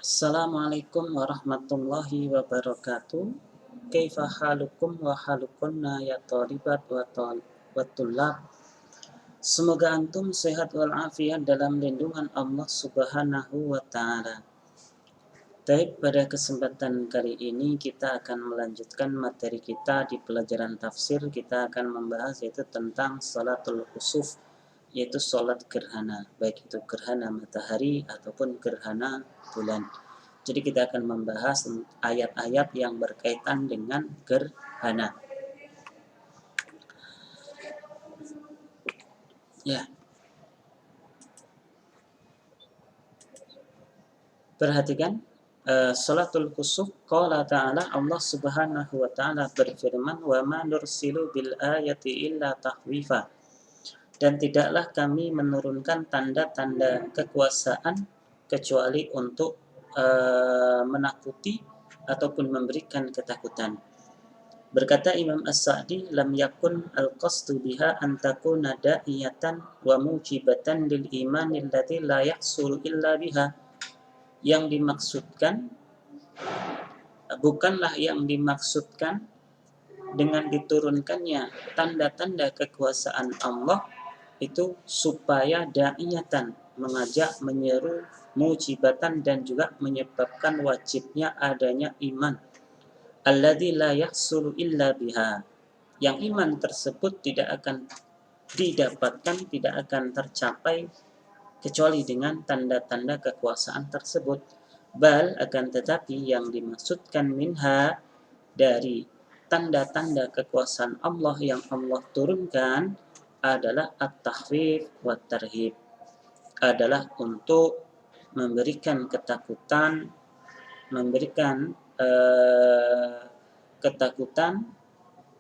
Assalamualaikum warahmatullahi wabarakatuh. Kaifa halukum wa halukunna ya talibat wa tullab. Semoga antum sehat walafiat dalam lindungan Allah Subhanahu wa taala. Baik, pada kesempatan kali ini kita akan melanjutkan materi kita di pelajaran tafsir. Kita akan membahas yaitu tentang salatul khusuf, yaitu salat gerhana, baik itu gerhana matahari ataupun gerhana bulan. Jadi kita akan membahas ayat-ayat yang berkaitan dengan gerhana. Ya. Perhatikan salatul khusuf, qala ta'ala, Allah Subhanahu wa taala berfirman, wa ma nursilu bil ayati illa tahwifa. Dan tidaklah kami menurunkan tanda-tanda kekuasaan kecuali untuk menakuti ataupun memberikan ketakutan. Berkata Imam As-Sa'di, lam yakun al-qasdu biha an takuna da'iyatan wa mujibatan lil iman alladhi la yahsulu illa biha. Yang dimaksudkan bukanlah yang dimaksudkan dengan diturunkannya tanda-tanda kekuasaan Allah itu supaya da'iyatan, mengajak, menyeru, mujibatan, dan juga menyebabkan wajibnya adanya iman. Alladzi la yahsulu illa biha. Yang iman tersebut tidak akan didapatkan, tidak akan tercapai kecuali dengan tanda-tanda kekuasaan tersebut. Bal, akan tetapi yang dimaksudkan minha, dari tanda-tanda kekuasaan Allah yang Allah turunkan adalah at-takhfif wa tarhib, adalah untuk memberikan ketakutan, memberikan ketakutan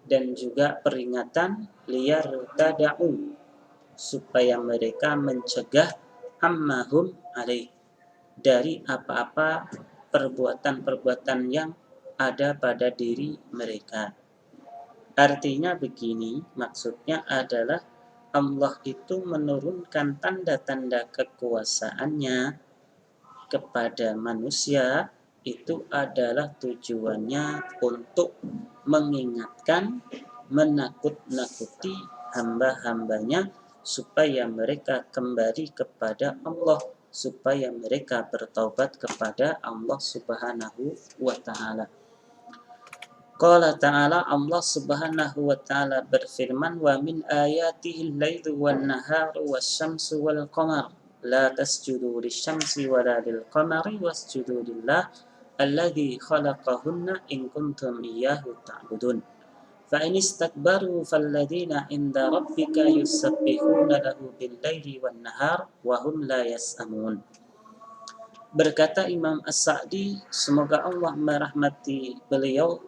dan juga peringatan, liyar tada'u, supaya mereka mencegah ammahum alaih, dari apa-apa perbuatan-perbuatan yang ada pada diri mereka. Artinya begini, maksudnya adalah Allah itu menurunkan tanda-tanda kekuasaannya kepada manusia, itu adalah tujuannya untuk mengingatkan, menakut-nakuti hamba-hambanya supaya mereka kembali kepada Allah, supaya mereka bertaubat kepada Allah Subhanahu wa taala. Qala ta'ala, Allah Subhanahu wa taala berfirman, wa min ayatihi al-lailu wan-naharu wasyamsu wal-qamar la tasjudu lisyamsi wala lil-qamari wasjudu lillah alladzi khalaqahunna in kuntum iyyahu ta'budun. Fa in istakbaru falladzina 'inda rabbika yusabbihuna lahu bil-laili wan-nahar wa hum la yas'amun. Berkata Imam As-Sa'di, semoga Allah merahmati beliau,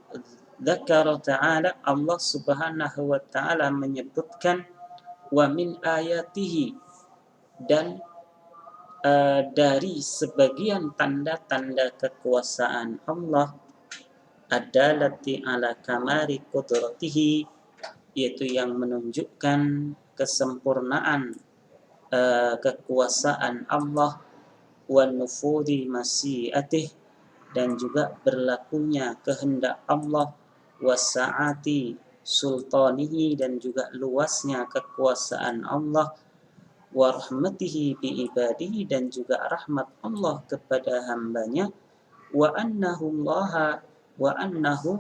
dzakara ta'ala, Allah Subhanahu wa taala menyebutkan wa min ayatihi, dan dari sebagian tanda-tanda kekuasaan Allah, adalati ala kamari qudratihi, yaitu yang menunjukkan kesempurnaan kekuasaan Allah, wa nufudi masyiatih, dan juga berlakunya kehendak Allah, wasa'ati sultanihi, dan juga luasnya kekuasaan Allah, wa rahmatihi bi ibadihi, dan juga rahmat Allah kepada hambanya, wa annahu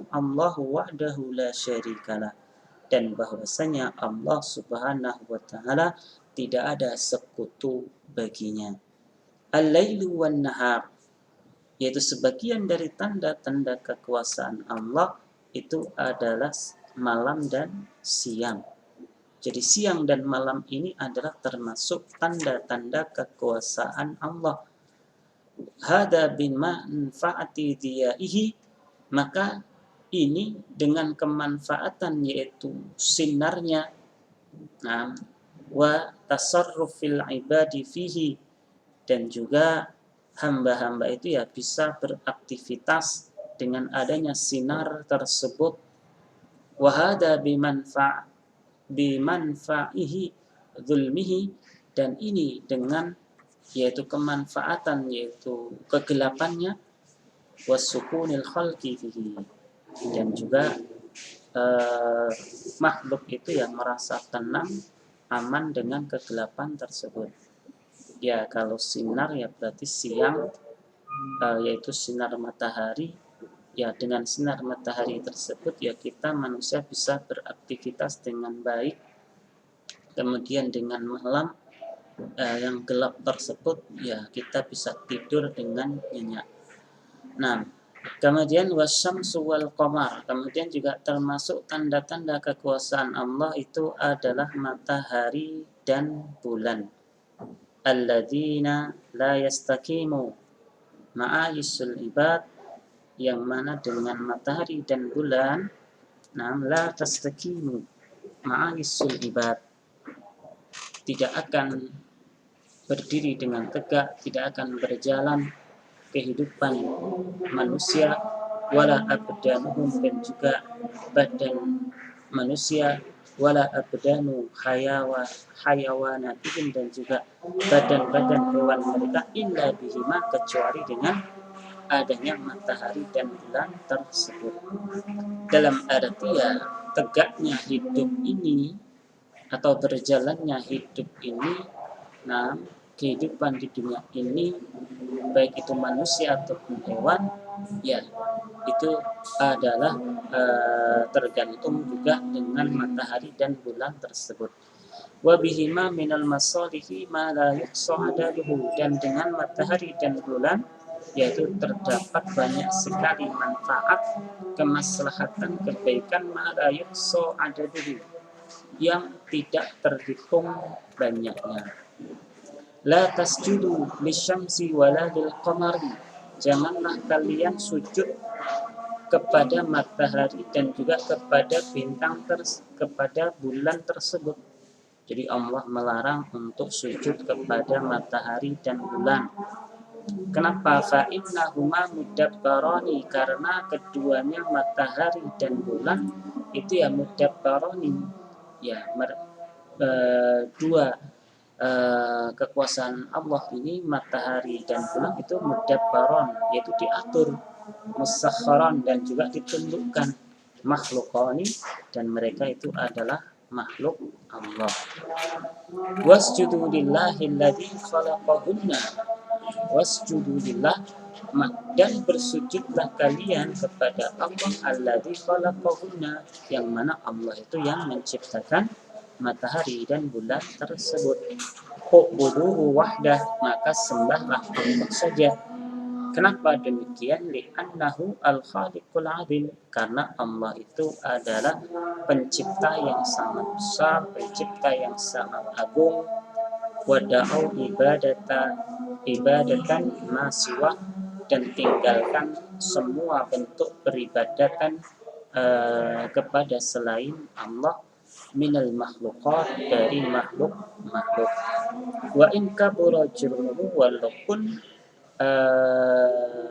Allahu wahdahu la syarikalah, dan bahwasanya Allah Subhanahu wa taala tidak ada sekutu baginya. Al-lailu wan nahar, yaitu sebagian dari tanda-tanda kekuasaan Allah itu adalah malam dan siang. Jadi siang dan malam ini adalah termasuk tanda-tanda kekuasaan Allah. Hada bimanfaati diyaihi, maka ini dengan kemanfaatan yaitu sinarnya, wa tasarrufil ibadi fihi, dan juga hamba-hamba itu ya bisa beraktivitas dengan adanya sinar tersebut. Wahada bimanfa'ihi zulmihi, dan ini dengan yaitu kemanfaatan, yaitu kegelapannya, wasukunil khalqi fihi, dan juga makhluk itu yang merasa tenang, aman dengan kegelapan tersebut. Ya, kalau sinar ya berarti siang, yaitu sinar matahari. Ya, dengan sinar matahari tersebut ya kita manusia bisa beraktivitas dengan baik. Kemudian dengan malam yang gelap tersebut ya kita bisa tidur dengan nyenyak. Nah, kemudian wasyamsu wal qamar, kemudian juga termasuk tanda-tanda kekuasaan Allah itu adalah matahari dan bulan. Alladzina la yastaqimu ma'ayisul ibad, yang mana dengan matahari dan bulan, la tastaqimu ma'ayisul ibad, tidak akan berdiri dengan tegak, tidak akan berjalan kehidupan manusia, wala abdanuhum, dan juga badan manusia, wala abdanu hayawanatihim, dan juga badan-badan hewan mereka, illa bihima, kecuali dengan adanya matahari dan bulan tersebut. Dalam artian tegaknya hidup ini atau berjalannya hidup ini, nah kehidupan di dunia ini, baik itu manusia ataupun hewan, ya itu adalah tergantung juga dengan matahari dan bulan tersebut. Wa bihima minal masalihi ma la yuhsa adaduhu, dan dengan matahari dan bulan yaitu terdapat banyak sekali manfaat, kemaslahatan, kebaikan, ma la yuhsa adaduhu, yang tidak terhitung banyaknya. La tasjudu lisyamsi wala lil qamari, janganlah kalian sujud kepada matahari dan juga kepada bintang kepada bulan tersebut. Jadi Allah melarang untuk sujud kepada matahari dan bulan. Kenapa? Fa innahuma mudabbarani, karena keduanya matahari dan bulan itu ya mudabbarani, ya dua kekuasaan Allah ini, matahari dan bulan itu mudabbaron, yaitu diatur, musakharan, dan juga ditundukkan, makhlukani, dan mereka itu adalah makhluk Allah. Wasjudu lillahi alladzi khalaqahunna, wasjudu lillah, dan bersujudlah kalian kepada Allah alladzi khalaqahunna, yang mana Allah itu yang menciptakan matahari dan bulan tersebut. U'buduhu wahdah, maka sembahlah Allah saja. Kenapa demikian? Li'annahu al-khaliqul azim, karena Allah itu adalah pencipta yang sangat besar, pencipta yang sangat agung. Wada'au ibadatan masiwah, dan tinggalkan semua bentuk peribadatan kepada selain Allah, minal makhluqat, dari makhluk. Wa in kabura jurmuhu, walaupun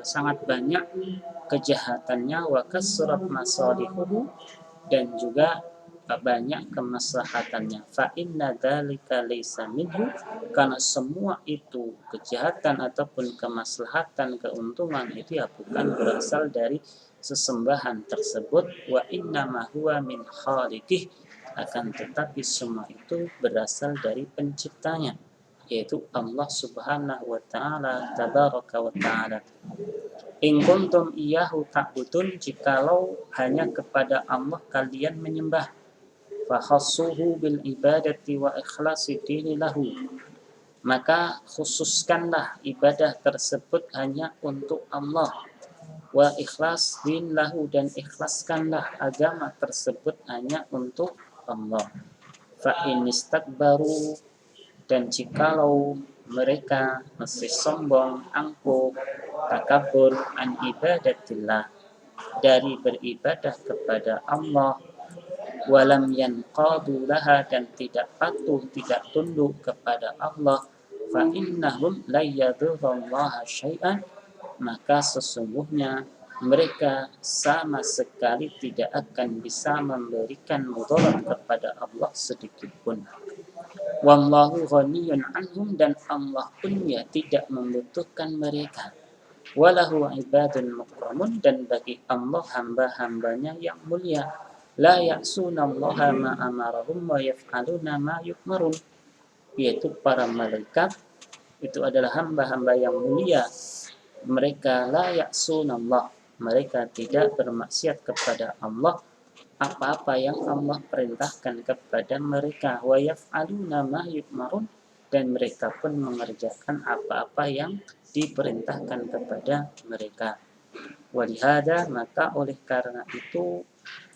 sangat banyak kejahatannya, wa kasrat masalihuhu, dan juga banyak kemaslahatannya. Fa inna dzalika laysa minhu, karena semua itu kejahatan ataupun kemaslahatan, keuntungan itu ya bukan berasal dari sesembahan tersebut. Wa inna ma huwa min khaliqih, akan tetapi semua itu berasal dari penciptanya, yaitu Allah Subhanahu wa taala, tabaraka wa taala. In kuntum iyyahu ta'budun, jikalau hanya kepada Allah kalian menyembah, fa khassuhu bil ibadati wa ikhlasi dini lahu, maka khususkanlah ibadah tersebut hanya untuk Allah, wa ikhlas din lahu, dan ikhlaskanlah agama tersebut hanya untuk Allah. Fa in istakbaru, dan jikalau mereka masih sombong, angkuh, takabur, an ibadatillah, dari beribadah kepada Allah, walam yanqadu laha, dan tidak patuh, tidak tunduk kepada Allah, fa innahum la yadurrullaha syai'an, maka sesungguhnya mereka sama sekali tidak akan bisa memberikan mudarat kepada Allah sedikit pun. Wallahu ghaniyun anhum, dan Allah pun ya tidak membutuhkan mereka. Walahu ibadun mukramun, dan bagi Allah hamba-hambanya yang mulia. La ya'sunallaha ma amarahum wa yaf'aluna ma yu'marun, yaitu para malaikat itu adalah hamba-hamba yang mulia. Mereka la ya'sunallah, mereka tidak bermaksiat kepada Allah apa-apa yang Allah perintahkan kepada mereka. Wa yaf'aluna ma yu'marun, dan mereka pun mengerjakan apa-apa yang diperintahkan kepada mereka. Walihada, maka oleh karena itu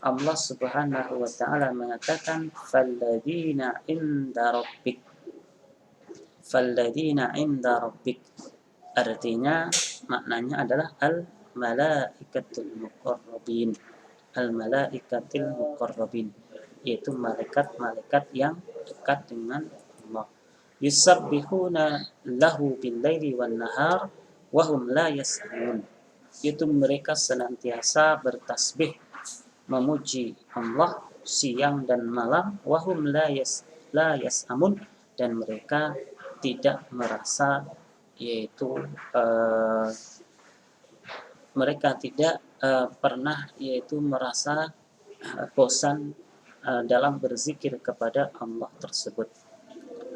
Allah Subhanahu wa taala mengatakan falladzina inda rabbik, falladzina inda rabbik, artinya maknanya adalah al malaikatul muqarrabin, al malaikatil muqarrabin, yaitu malaikat-malaikat yang dekat dengan Allah. Yusabbihuna lahu bil laili wan nahar wa hum la yas'amun, itu mereka senantiasa bertasbih memuji Allah siang dan malam, wahum la yas'amun, dan mereka tidak merasa, yaitu mereka tidak pernah yaitu merasa bosan dalam berzikir kepada Allah tersebut.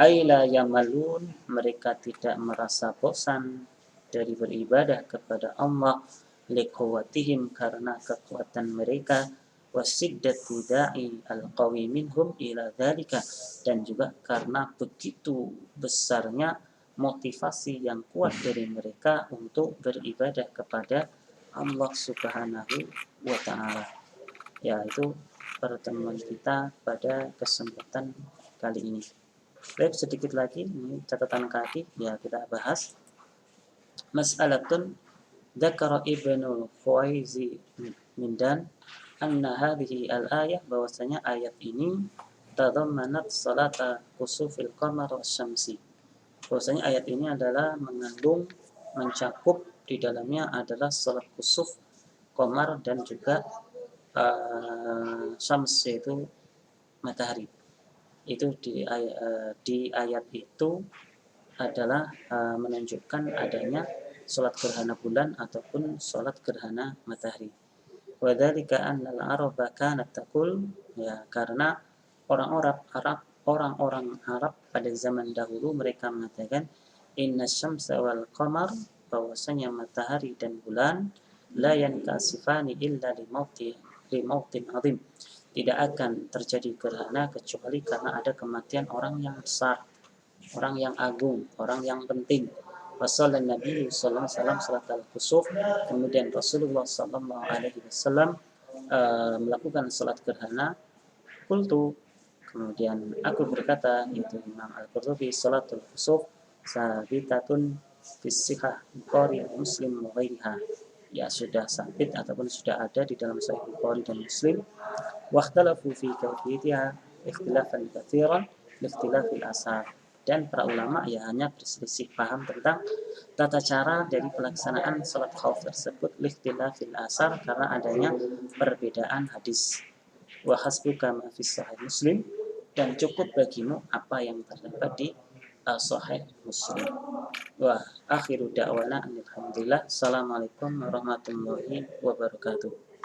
Aila yamalun, mereka tidak merasa bosan dari beribadah kepada Allah, liquwatihim, karena kekuatan mereka, wasiddati da'i al-qawi minhum ila dzalika, dan juga karena begitu besarnya motivasi yang kuat dari mereka untuk beribadah kepada Allah Subhanahu wa taala. Ya, itu pertemuan kita pada kesempatan kali ini. Baik, sedikit lagi ini catatan kaki ya kita bahas. Mas'alatun dzakara Ibnu Khuwaizi Mindan anna hadhihi al-ayah, bahwasanya ayat ini tadammanat salata kusufil qamar wasyamsi, bahwasanya ayat ini adalah mengandung, mencakup di dalamnya adalah salat kusuf qamar dan juga syams, yaitu matahari. Itu di ayat itu adalah menunjukkan adanya sholat gerhana bulan ataupun sholat gerhana matahari. Wadzalika annal araba kanat taqul, ya karena orang-orang Arab pada zaman dahulu mereka mengatakan inna syamsa wal qamar, bahwasanya matahari dan bulan la yankasifani illa limautin azim, tidak akan terjadi gerhana kecuali karena ada kematian orang yang besar, orang yang agung, orang yang penting. Wasallan Nabi sallallahu alaihi wasallam salat al-kusuf, kemudian Rasulullah sallallahu alaihi wasallam melakukan salat gerhana. Qultu, kemudian aku berkata, yaitu Imam Al-Qurtubi, salatul kusuf sabitatun fis sihah Bukhari Muslim wa ghairiha, ya sudah sabit ataupun sudah ada di dalam Sahih Bukhari dan Muslim. Wakhtalafu fi kayfiyatiha ikhtilafan katsiran liikhtilafil asar, dan para ulama ya hanya berselisih paham tentang tata cara dari pelaksanaan salat khauf tersebut, liikhtilafil asar, karena adanya perbedaan hadis. Wa hasbuka ma fi sahih Muslim, dan cukup bagimu apa yang terdapat di Sahih Muslim. Wa akhiru da'wana alhamdulillah. Assalamualaikum warahmatullahi wabarakatuh.